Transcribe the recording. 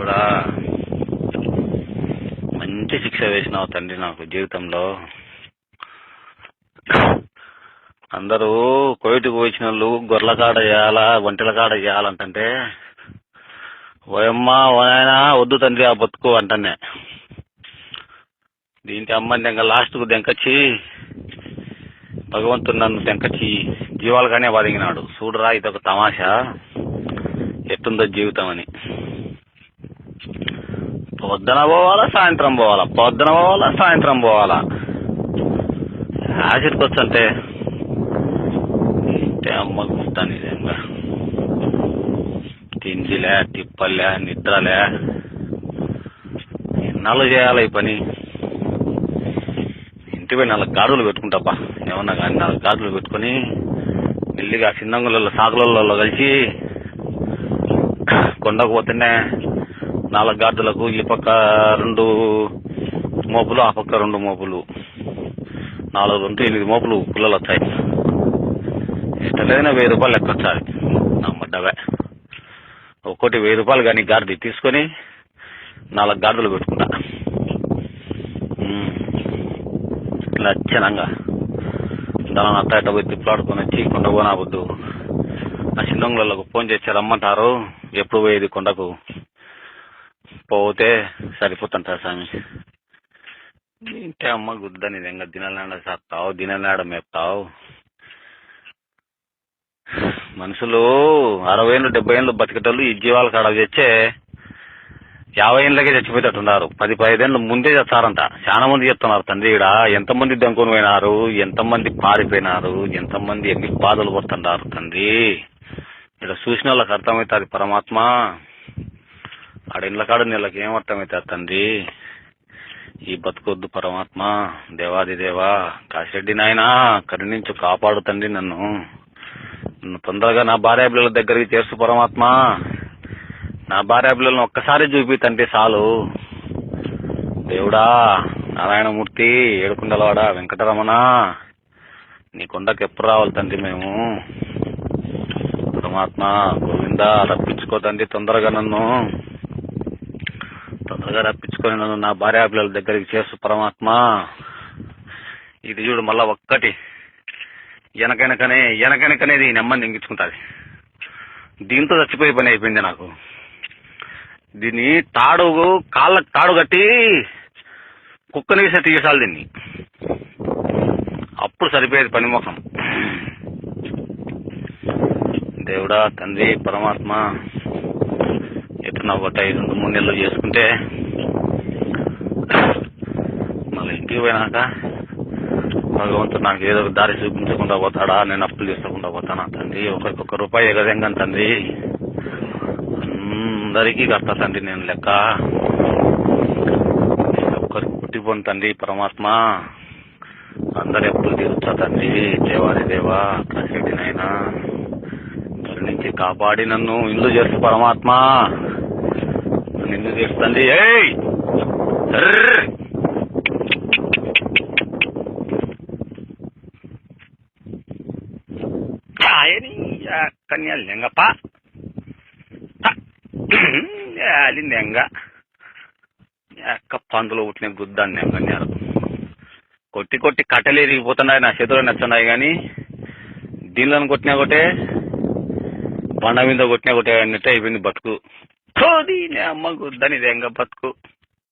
దేవుడా మంచి శిక్ష వేసినావు తండ్రి నాకు జీవితంలో. అందరూ కోయిటికి వచ్చిన వాళ్ళు గొర్రెల కాడ చేయాలా ఒంటెల కాడ చేయాలంటే ఓయమ్మా ఓనాయనా వద్దు తండ్రి ఆ బతుకు అంటనే. దీంట్లో అమ్మని దెంగ లాస్ట్కు దెంకచ్చి భగవంతుడు నన్ను దెంకచ్చి జీవాలుగానే బతికినాడు. చూడరా ఇదొక తమాషా ఎట్టుందో జీవితం అని. పొద్దున పోవాలా సాయంత్రం పోవాలా, పొద్దున పోవాలా సాయంత్రం పోవాలా. ఆశరికి వచ్చంటే అమ్మ గుర్తాను నిజంగా. తిండిలే తిప్పలే నిద్రలే ఎన్నాళ్ళు చేయాలి ఈ పని. ఇంటిపై 4 గాడులు పెట్టుకుంటాపా ఏమన్నా కానీ 4 గాడులు పెట్టుకొని మెల్లిగా చిన్నంగులలో సాగులలో కలిసి కొండకు పోతేనే 4 గాడులకు ఈ పక్క 2 మోపులు ఆ పక్క 2 మోపులు 4 2 8 మోపులు పుల్లలు వస్తాయి. ఇష్టలేదైనా 1000 రూపాయలు లెక్క వచ్చాలి నా మడ్డవే. ఒక్కోటి 1000 రూపాయలు కానీ గాడిది తీసుకొని 4 గాడులు పెట్టుకుంటా లక్షణంగా. దాని అట్ట ఇట్ట పోయి తిప్పలాడుకొని వచ్చి కొండ పోనా వద్దు. ఆ చిన్నంగులకు ఫోన్ చేసి రమ్మంటారు. ఎప్పుడు పోయేది కొండకు పోతే సరిపోతుంటారు స్వామి. ఇంటే అమ్మ గుద్దని ఇంకా దినలాడ సాగుతావు దినలాడ మేపుతావు. మనుషులు 60 ఏళ్ళు 70 ఏళ్ళు బతికేటోళ్ళు ఈ జీవాల కాడ తెచ్చే 50 ఏళ్ళకే చచ్చిపోయేటట్టున్నారు. 10-15 ఏళ్ళు ముందే చేస్తారంట. చాలా మంది చెప్తున్నారు తండ్రి. ఇక్కడ ఎంతమంది దంకొని పోయినారు, ఎంతమంది పారిపోయినారు, ఎంతమంది ఎన్ని బాధలు పడుతున్నారు తండ్రి. ఇక్కడ చూసిన వాళ్ళకి అర్థమవుతుంది పరమాత్మ. ఆడ ఇళ్ళ కాడ నీళ్ళకి ఏం అర్థమవుతుంది తండ్రి. ఈ బతుకొద్దు పరమాత్మ. దేవాది దేవా కాశిరెడ్డి నాయనా కరుణించు కాపాడు తండ్రి. నన్ను తొందరగా నా భార్య పిల్లల దగ్గరికి చేర్చు పరమాత్మ. నా భార్య పిల్లలను ఒక్కసారి చూపి తండ్రి చాలు. దేవుడా నారాయణమూర్తి ఏడుకుండలవాడ వెంకటరమణ నీ కొండకు ఎప్పుడు రావాలి తండ్రి మేము. పరమాత్మ గోవింద రప్పించుకో తండ్రి. తొందరగా రప్పించుకొని నన్ను నా భార్య పిల్లల దగ్గరికి చేర్చు పరమాత్మ. ఇది చూడు మళ్ళా ఒక్కటి వెనకనకనేది నెమ్మది ఎంగించుకుంటుంది. దీంతో చచ్చిపోయే పని అయిపోయింది నాకు. దీన్ని కాళ్ళకు తాడు కట్టి కుక్కని వేసే తీసాలి దీన్ని. అప్పుడు సరిపోయేది పని ముఖం. దేవుడా తండ్రి పరమాత్మ ఎట్లా ఒకటి 2-3 నెలలు చేసుకుంటే మళ్ళీ ఇంటికి పోయినాక భగవంతుడు నాకు ఏదో దారి చూపించకుండా పోతాడా, నేను అప్పులు చేసుకోకుండా పోతానా తండ్రి. ఒక్కొక్క రూపాయి ఎగదెంగను తండ్రి. అందరికీ కడతా తండ్రి నేను లెక్క. ఒక్కరికి పుట్టిపోను తండ్రి పరమాత్మ. అందరి అప్పులు తీరుస్తా తండ్రి. దేవాది దేవా కాశిరెడ్డి నాయనా నుంచి కాపాడి నన్ను ఇల్లు చేస్తు పరమాత్మ. నిన్ను చేస్తుంది. కన్యా లెంగప్ప లెంగ పందులో పుట్టిన గుద్దాన్ని నెంగన్నారు. కొట్టి కట్టెలు ఎరిగిపోతున్నాయి. నా చేతులు నచ్చున్నాయి కానీ దీనిలో కొట్టినా ఒకటే బండ మీద కొట్టినా ఒకటే అన్నట్టు అయిపోయింది బతుకు. అమ్మ గుద్దని లెంగ బతుకు.